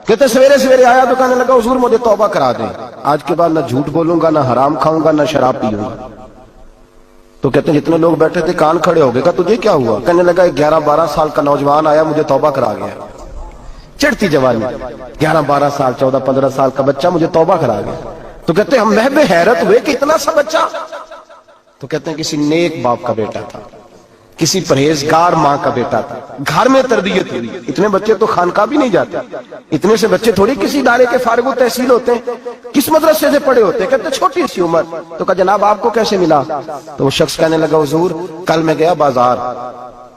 کہتے سویرے سویرے آیا تو کہنے لگا حضور مجھے توبہ کرا دیں، آج کے بعد نہ جھوٹ بولوں گا، نہ حرام کھاؤں گا، نہ شراب پیوں گا۔ تو کہتے ہیں جتنے لوگ بیٹھے تھے کان کھڑے ہو گئے، کہا تجھے کیا ہوا؟ کہنے لگا 11-12 سال کا نوجوان آیا مجھے توبہ کرا گیا، چڑھتی جوانی، 11-12 سال 14-15 سال کا بچہ مجھے توبہ کرا گیا۔ تو کہتے ہیں ہم محب حیرت ہوئے کہ اتنا سا بچہ؟ تو کہتے ہیں کسی نیک باپ کا بیٹا تھا، کسی پرہیزگار ماں کا بیٹا تھا، گھر میں تربیت ہوئی۔ اتنے بچے تو خانقاہ بھی نہیں جاتے، اتنے سے بچے تھوڑی کسی ادارے کے فارغ التحصیل ہوتے ہیں، کس مدرسے سے پڑھے ہوتے ہیں؟ کہتے چھوٹی سی عمر۔ تو کہا جناب آپ کو کیسے ملا؟ تو وہ شخص کہنے لگا حضور کل میں گیا بازار،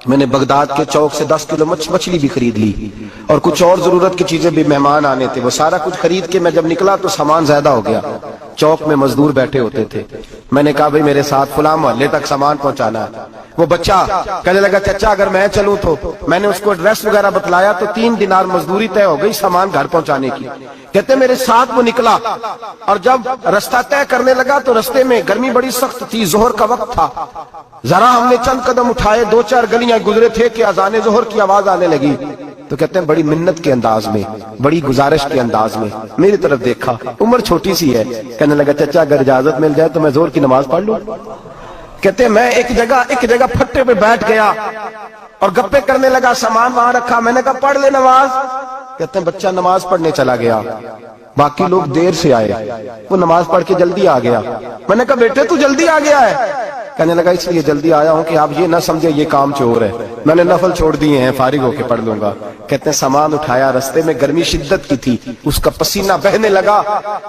میں نے بغداد کے چوک سے 10 کلو مچھلی بھی خرید لی اور کچھ اور ضرورت کی چیزیں بھی، مہمان آنے تھے، وہ سارا کچھ خرید کے میں جب نکلا تو سامان زیادہ ہو گیا۔ چوک میں مزدور بیٹھے ہوتے تھے، میں نے کہا بھئی میرے ساتھ فلاں محلے تک سامان پہنچانا ہے۔ وہ بچہ کہنے لگا چچا اگر میں چلوں تو، میں نے اس کو ایڈریس وغیرہ بتلایا تو 3 دینار مزدوری طے ہو گئی سامان گھر پہنچانے کی۔ کہتے میرے ساتھ وہ نکلا اور جب رستہ طے کرنے لگا تو رستے میں گرمی بڑی سخت تھی، ظہر کا وقت تھا، ذرا ہم نے چند قدم اٹھائے، 2-4 گلیاں گزرے تھے کہ اذان ظہر کی آواز آنے لگی۔ تو کہتے ہیں بڑی منت کے انداز میں، بڑی گزارش کے انداز میں میری طرف دیکھا، عمر چھوٹی سی ہے، کہنے لگا چچا اگر اجازت مل جائے تو میں ظہر کی نماز پڑھ لوں۔ کہتے ہیں میں ایک جگہ پھٹے پہ بیٹھ گیا اور گپے کرنے لگا، سامان وہاں رکھا، میں نے کہا پڑھ لے نماز۔ کہتے ہیں بچہ نماز پڑھنے چلا گیا، باقی لوگ دیر سے آئے، وہ نماز پڑھ کے جلدی آ گیا۔ میں نے کہا بیٹے تو جلدی آ گیا ہے؟ کہنے لگا اس لیے جلدی آیا ہوں کہ آپ یہ نہ سمجھے یہ کام چور ہے، میں نے نفل چھوڑ دیے ہیں، فارغ ہو کے پڑھ لوں گا۔ کہتے ہیں سامان اٹھایا، رستے میں گرمی شدت کی تھی، اس کا پسینہ بہنے لگا،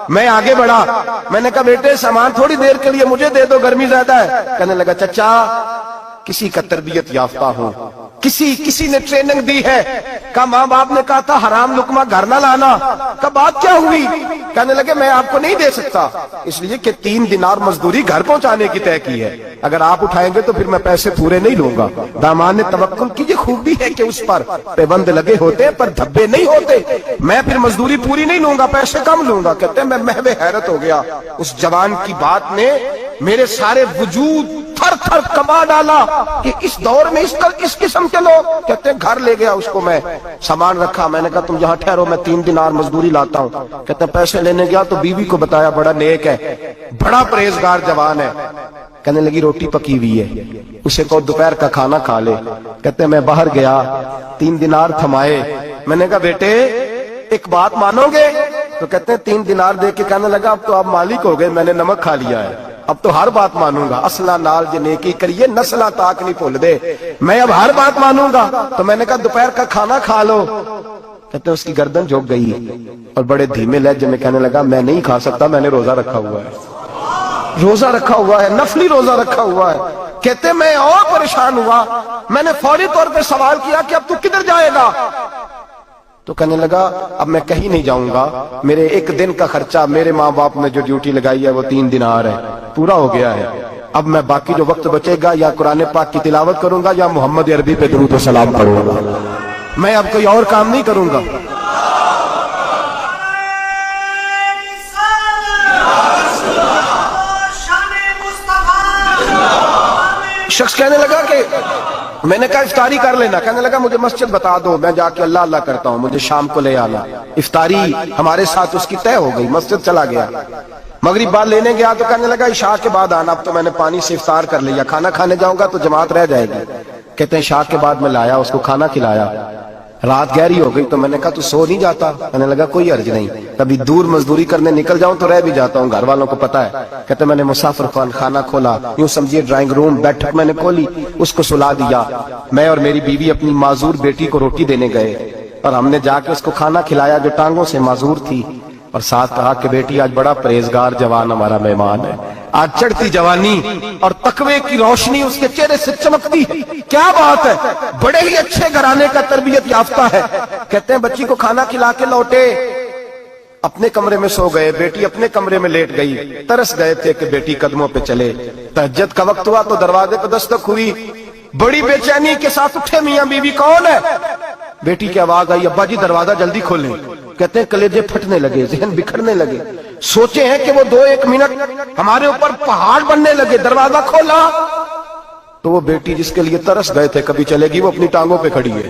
میں آگے بڑھا، میں نے کہا بیٹے سامان تھوڑی دیر کے لیے مجھے دے دو، گرمی زیادہ ہے۔ کہنے لگا چچا کسی کا تربیت یافتہ ہوں، کسی نے ٹریننگ دی ہے، کہا ماں باپ نے کہا تھا حرام لقمہ گھر نہ لانا، کہا بات کیا ہوئی؟ کہنے لگے میں آپ کو نہیں دے سکتا، اس لیے کہ 3 دینار مزدوری گھر پہنچانے کی طے کی ہے، اگر آپ اٹھائیں گے تو پھر میں پیسے پورے نہیں لوں گا۔ دامان نے توکل کی یہ خوبی ہے کہ اس پر پابند لگے ہوتے پر دھبے نہیں ہوتے، میں پھر مزدوری پوری نہیں لوں گا، پیسے کم لوں گا۔ کہتے ہیں میں محو حیرت ہو گیا، اس جوان کی بات نے میرے سارے وجود تھر تھر کما ڈالا کہ اس دور میں اس قسم کے لوگ۔ کہتے ہیں گھر لے گیا اس کو، میں سامان رکھا، میں نے کہا تم جہاں ٹھہرو میں 3 دینار مزدوری لاتا ہوں۔ کہتے ہیں پیسے لینے گیا تو بیوی کو بتایا بڑا نیک ہے، بڑا پرہیزگار جوان ہے، کہنے لگی روٹی پکی ہوئی ہے، اسے کہو دوپہر کا کھانا کھا لے۔ کہتے ہیں میں باہر گیا، 3 دینار تھمائے، میں نے کہا بیٹے ایک بات مانو گے؟ تو کہتے ہیں 3 دینار دے کے کہنے لگا اب تو آپ مالک ہو گئے، میں نے نمک کھا لیا ہے، اب تو ہر بات مانوں گا، اصلہ نال جے نیکی کریے نسلہ تاک نہیں بھول دے، میں اب ہر بات مانوں گا۔ تو میں نے کہا دوپہر کا کھانا کھا لو۔ کہتے ہیں اس کی گردن جھک گئی اور بڑے دھیمے لہجے میں کہنے لگا میں نہیں کھا سکتا، میں نے روزہ رکھا ہوا ہے، روزہ رکھا ہوا ہے، نفلی روزہ رکھا ہوا ہے۔ کہتے ہیں میں اور پریشان ہوا، میں نے فوری طور پہ سوال کیا کہ اب تو کدھر جائے گا؟ تو کہنے لگا اب میں کہیں نہیں جاؤں گا، میرے 1 دن کا خرچہ میرے ماں باپ نے جو ڈیوٹی لگائی ہے وہ 3 دینار ہے، پورا ہو گیا ہے، اب میں باقی جو وقت بچے گا یا قرآن پاک کی تلاوت کروں گا یا محمد عربی پہ درود و سلام پڑھوں گا، میں اب کوئی اور کام نہیں کروں گا۔ شخص کہنے لگا کہ میں نے کہا افطاری کر لینا، کہنے لگا مجھے مسجد بتا دو، میں جا کے اللہ اللہ کرتا ہوں، مجھے شام کو لے آنا۔ افطاری ہمارے ساتھ اس کی طے ہو گئی، مسجد چلا گیا، مغرب بعد لینے گیا تو کہنے لگا عشاء کے بعد آنا، اب تو میں نے پانی سے افطار کر لیا، کھانا کھانے جاؤں گا تو جماعت رہ جائے گی۔ کہتے ہیں عشاء کے بعد میں لایا، اس کو کھانا کھلایا، رات گہری ہو گئی تو میں نے کہا تو سو نہیں جاتا؟ کہنے لگا کوئی عرض نہیں، کبھی دور مزدوری کرنے نکل جاؤں تو رہ بھی جاتا ہوں، گھر والوں کو پتا ہے۔ کہتے میں نے مسافر خانہ کھولا، یوں سمجھیے ڈرائنگ روم بیٹھک میں نے کھولی، اس کو سلا دیا، میں اور میری بیوی اپنی معذور بیٹی کو روٹی دینے گئے اور ہم نے جا کے اس کو کھانا کھلایا جو ٹانگوں سے معذور تھی، اور ساتھ کہا کہ بیٹی آج بڑا پرہیزگار جوان ہمارا مہمان ہے، آج چڑھتی جوانی اور تقوی کی روشنی اس کے چہرے سے چمکتی ہے، کیا بات ہے، بڑے ہی اچھے گھرانے کا تربیت یافتہ ہے۔ کہتے ہیں بچی کو کھانا کھلا کے لوٹے، اپنے کمرے میں سو گئے، بیٹی اپنے کمرے میں لیٹ گئی، ترس گئے تھے کہ بیٹی قدموں پہ چلے۔ تہجد کا وقت ہوا تو دروازے پہ دستک ہوئی، بڑی بے چینی کے ساتھ اٹھے میاں بیوی، کون ہے؟ بیٹی کی آواز آئی ابا جی دروازہ جلدی کھولیں۔ کہتے ہیں کلیجے پھٹنے لگے، ذہن بکھرنے لگے، سوچے ہیں کہ وہ 2-1 منٹ ہمارے اوپر پہاڑ بننے لگے، دروازہ کھولا تو وہ بیٹی جس کے لیے ترس گئے تھے کبھی چلے گی، وہ اپنی ٹانگوں پہ کھڑی ہے،